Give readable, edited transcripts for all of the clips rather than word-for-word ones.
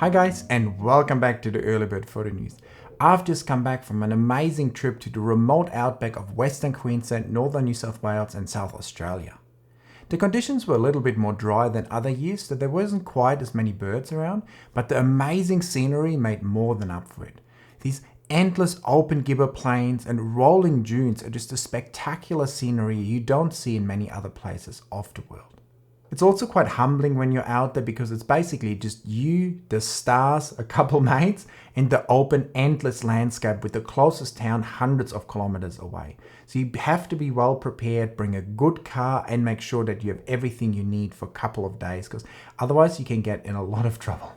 Hi guys, and welcome back to the Early Bird Photo News. I've just come back from an amazing trip to the remote outback of Western Queensland, Northern New South Wales and South Australia. The conditions were a little bit more dry than other years, so there wasn't quite as many birds around, but the amazing scenery made more than up for it. These endless open gibber plains and rolling dunes are just a spectacular scenery you don't see in many other places of the world. It's also quite humbling when you're out there because it's basically just you, the stars, a couple mates, and the open, endless landscape with the closest town hundreds of kilometers away. So you have to be well prepared, bring a good car, and make sure that you have everything you need for a couple of days, because otherwise you can get in a lot of trouble.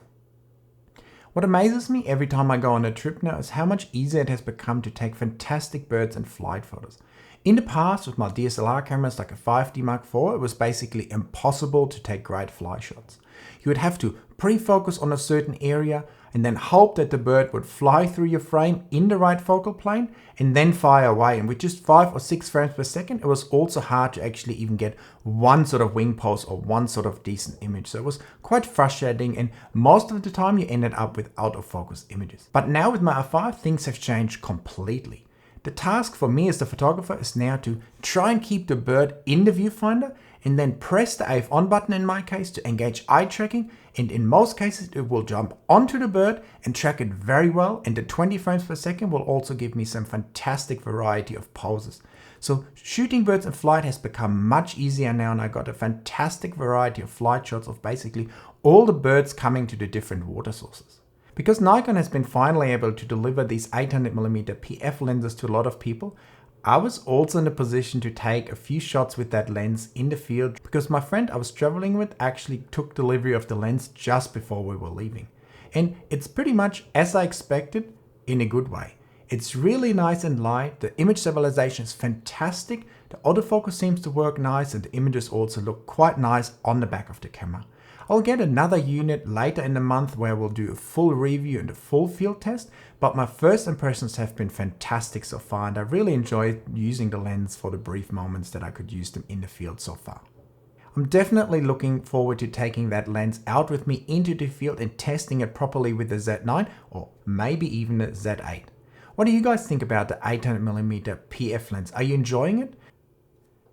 What amazes me every time I go on a trip now is how much easier it has become to take fantastic birds and flight photos. In the past, with my DSLR cameras like a 5D Mark IV, it was basically impossible to take great fly shots. You would have to pre-focus on a certain area and then hope that the bird would fly through your frame in the right focal plane and then fire away. And with just 5 or 6 frames per second, it was also hard to actually even get one sort of wing pose or one sort of decent image. So it was quite frustrating, and most of the time you ended up with out of focus images. But now with my R5, things have changed completely. The task for me as the photographer is now to try and keep the bird in the viewfinder and then press the AF on button in my case to engage eye tracking, and in most cases it will jump onto the bird and track it very well, and the 20 frames per second will also give me some fantastic variety of poses. So shooting birds in flight has become much easier now, and I got a fantastic variety of flight shots of basically all the birds coming to the different water sources. Because Nikon has been finally able to deliver these 800mm PF lenses to a lot of people, I was also in a position to take a few shots with that lens in the field, because my friend I was traveling with actually took delivery of the lens just before we were leaving. And it's pretty much as I expected, in a good way. It's really nice and light, the image stabilization is fantastic, the autofocus seems to work nice, and the images also look quite nice on the back of the camera. I'll get another unit later in the month where we'll do a full review and a full field test, but my first impressions have been fantastic so far, and I really enjoyed using the lens for the brief moments that I could use them in the field so far. I'm definitely looking forward to taking that lens out with me into the field and testing it properly with the Z9 or maybe even the Z8. What do you guys think about the 800mm PF lens? Are you enjoying it?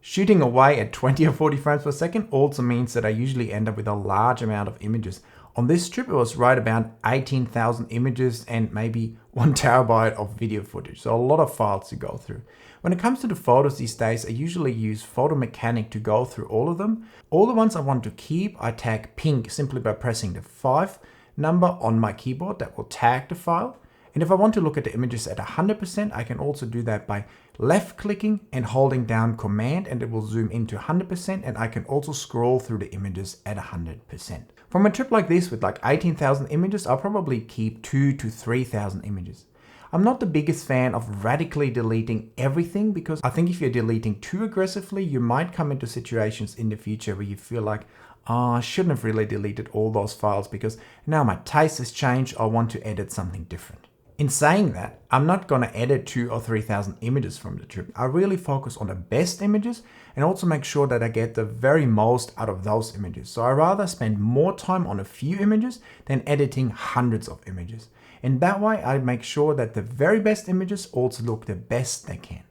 Shooting away at 20 or 40 frames per second also means that I usually end up with a large amount of images. On this trip, it was right about 18,000 images and maybe 1 terabyte of video footage. So a lot of files to go through. When it comes to the photos these days, I usually use Photo Mechanic to go through all of them. All the ones I want to keep, I tag pink simply by pressing the 5 number on my keyboard that will tag the file. And if I want to look at the images at 100%, I can also do that by left clicking and holding down Command, and it will zoom into 100%, and I can also scroll through the images at 100%. From a trip like this with like 18,000 images, I'll probably keep 2,000 to 3,000 images. I'm not the biggest fan of radically deleting everything, because I think if you're deleting too aggressively, you might come into situations in the future where you feel like, oh, I shouldn't have really deleted all those files because now my taste has changed, I want to edit something different. In saying that, I'm not going to edit 2,000 or 3,000 images from the trip. I really focus on the best images and also make sure that I get the very most out of those images. So I rather spend more time on a few images than editing hundreds of images. And that way I make sure that the very best images also look the best they can.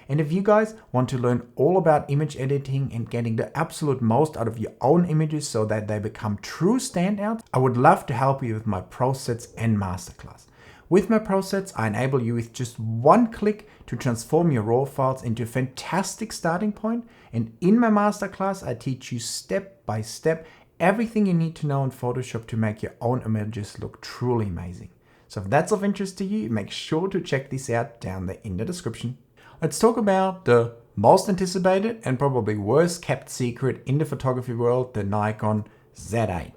And if you guys want to learn all about image editing and getting the absolute most out of your own images so that they become true standouts, I would love to help you with my Pro Sets and Masterclass. With my Pro Sets, I enable you with just one click to transform your RAW files into a fantastic starting point. And in my Masterclass, I teach you step by step everything you need to know in Photoshop to make your own images look truly amazing. So if that's of interest to you, make sure to check this out down there in the description. Let's talk about the most anticipated and probably worst kept secret in the photography world, the Nikon Z8.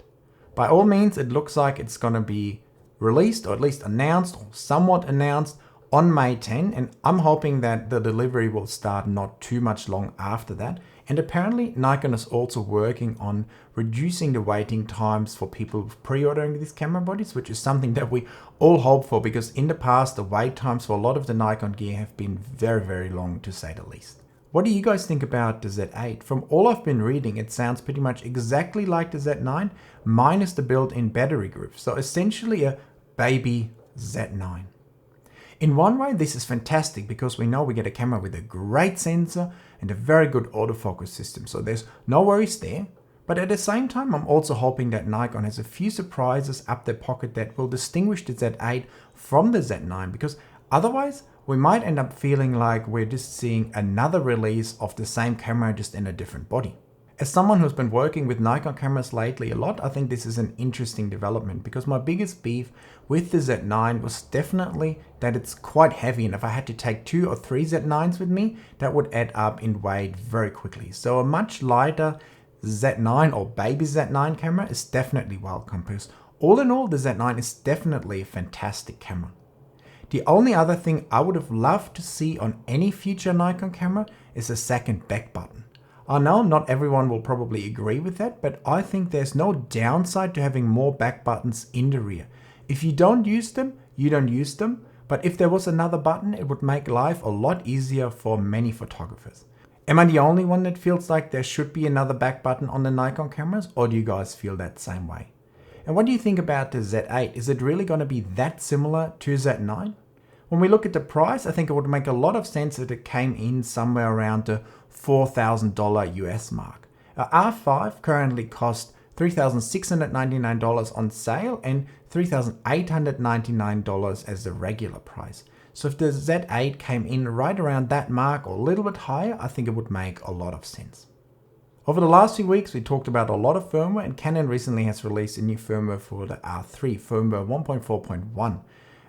By all means, it looks like it's going to be released, or at least announced, or somewhat announced, on May 10, and I'm hoping that the delivery will start not too much long after that. And apparently Nikon is also working on reducing the waiting times for people pre-ordering these camera bodies, which is something that we all hope for, because in the past the wait times for a lot of the Nikon gear have been very, very long, to say the least. What do you guys think about the Z8? From all I've been reading, it sounds pretty much exactly like the Z9 minus the built-in battery grip. So essentially a baby Z9. In one way, this is fantastic because we know we get a camera with a great sensor and a very good autofocus system. So there's no worries there. But at the same time, I'm also hoping that Nikon has a few surprises up their pocket that will distinguish the Z8 from the Z9, because otherwise we might end up feeling like we're just seeing another release of the same camera just in a different body. As someone who's been working with Nikon cameras lately a lot, I think this is an interesting development, because my biggest beef with the Z9 was definitely that it's quite heavy, and if I had to take 2 or 3 Z9s with me, that would add up in weight very quickly. So a much lighter Z9 or baby Z9 camera is definitely welcome, because all in all, the Z9 is definitely a fantastic camera. The only other thing I would have loved to see on any future Nikon camera is a second back button. I know not everyone will probably agree with that, but I think there's no downside to having more back buttons in the rear. If you don't use them, you don't use them, but if there was another button, it would make life a lot easier for many photographers. Am I the only one that feels like there should be another back button on the Nikon cameras, or do you guys feel that same way? And what do you think about the Z8? Is it really going to be that similar to Z9? When we look at the price, I think it would make a lot of sense if it came in somewhere around the $4,000 US mark. Our R5 currently costs $3,699 on sale and $3,899 as the regular price. So if the Z8 came in right around that mark or a little bit higher, I think it would make a lot of sense. Over the last few weeks, we talked about a lot of firmware, and Canon recently has released a new firmware for the R3, firmware 1.4.1.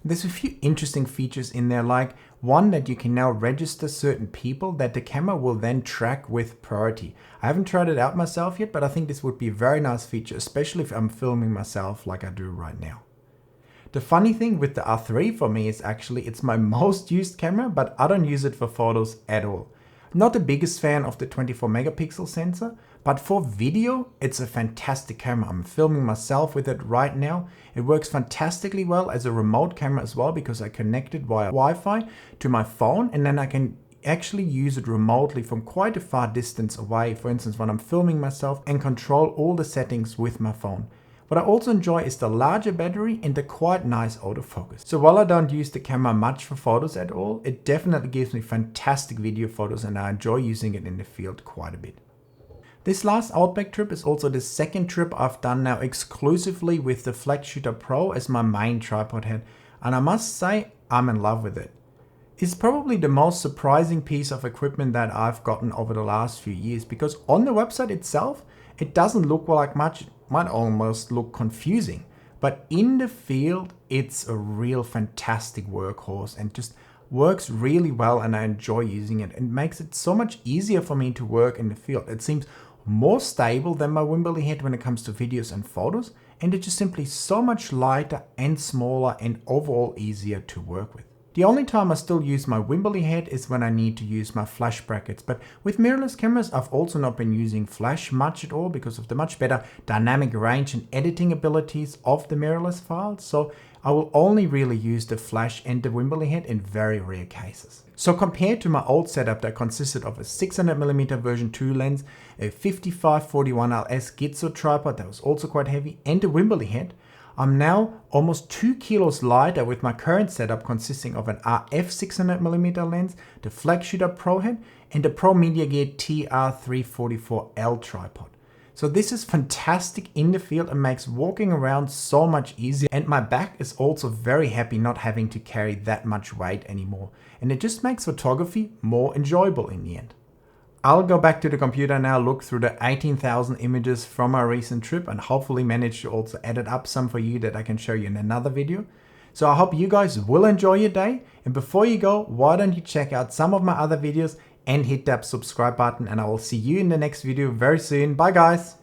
There's a few interesting features in there, like one that you can now register certain people that the camera will then track with priority. I haven't tried it out myself yet, but I think this would be a very nice feature, especially if I'm filming myself like I do right now. The funny thing with the R3 for me is actually it's my most used camera, but I don't use it for photos at all. I'm not the biggest fan of the 24 megapixel sensor, but for video, it's a fantastic camera. I'm filming myself with it right now. It works fantastically well as a remote camera as well, because I connect it via Wi-Fi to my phone, and then I can actually use it remotely from quite a far distance away, for instance when I'm filming myself, and control all the settings with my phone. What I also enjoy is the larger battery and the quite nice autofocus. So while I don't use the camera much for photos at all, it definitely gives me fantastic video photos, and I enjoy using it in the field quite a bit. This last Outback trip is also the second trip I've done now exclusively with the Flat Shooter Pro as my main tripod head, and I must say I'm in love with it. It's probably the most surprising piece of equipment that I've gotten over the last few years, because on the website itself, it doesn't look like much. It might almost look confusing, but in the field, it's a real fantastic workhorse and just works really well, and I enjoy using it. It makes it so much easier for me to work in the field. It seems more stable than my Wimberley head when it comes to videos and photos, and it's just simply so much lighter and smaller and overall easier to work with. The only time I still use my Wimberley head is when I need to use my flash brackets, but with mirrorless cameras I've also not been using flash much at all because of the much better dynamic range and editing abilities of the mirrorless files, so I will only really use the flash and the Wimberley head in very rare cases. So compared to my old setup that consisted of a 600mm version 2 lens, a 55-41LS Gitzo tripod that was also quite heavy, and a Wimberley head, I'm now almost 2 kilos lighter with my current setup consisting of an RF 600mm lens, the Flat Shooter Pro head, and the Pro Media Gear TR344L tripod. So this is fantastic in the field and makes walking around so much easier, and my back is also very happy not having to carry that much weight anymore, and it just makes photography more enjoyable in the end. I'll go back to the computer now, look through the 18,000 images from our recent trip, and hopefully manage to also edit up some for you that I can show you in another video. So I hope you guys will enjoy your day, and before you go, why don't you check out some of my other videos and hit that subscribe button, and I will see you in the next video very soon. Bye guys!